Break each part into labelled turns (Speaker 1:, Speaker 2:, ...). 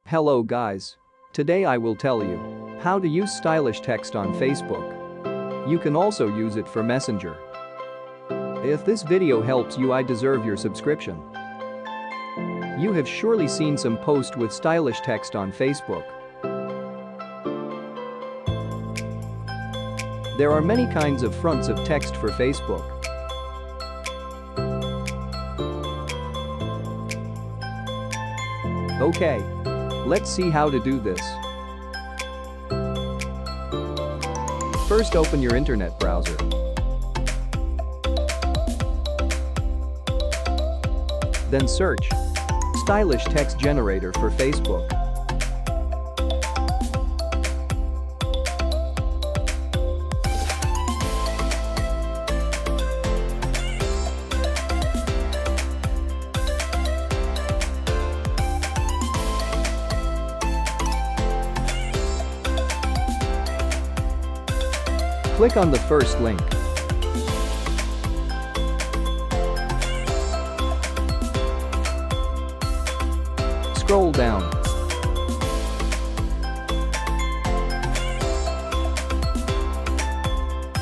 Speaker 1: Hello guys. Today I will tell you how to use stylish text on Facebook. You can also use it for Messenger. If this video helps you, I deserve your subscription. You have surely seen some post with stylish text on Facebook. There are many kinds of fronts of text for Facebook. Okay. Let's see how to do this. First, open your internet browser. Then search Stylish Text Generator for Facebook. Click on the first link. Scroll down.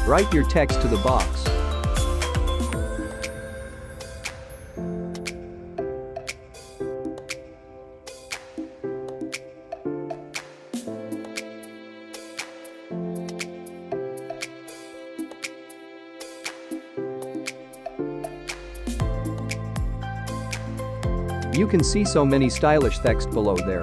Speaker 1: Write your text to the box. You can see so many stylish text below there.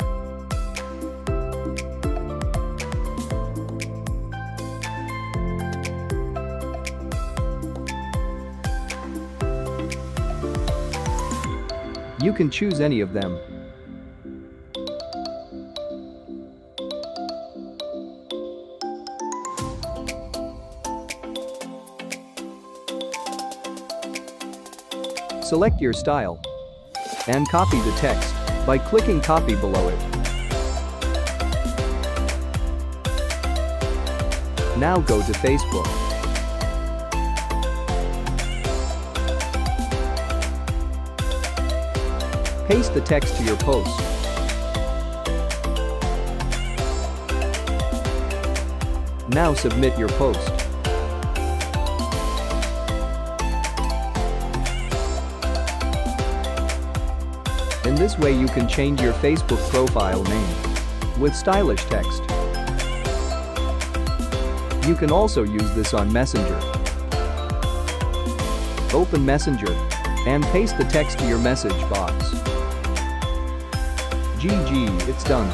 Speaker 1: You can choose any of them. Select your style and copy the text by clicking copy below it. Now go to Facebook. Paste the text to your post. Now submit your post. In this way you can change your Facebook profile name with stylish text. You can also use this on Messenger. Open Messenger and paste the text to your message box. GG, it's done.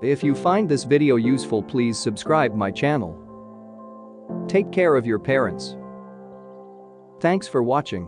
Speaker 1: If you find this video useful, please subscribe my channel. Take care of your parents. Thanks for watching.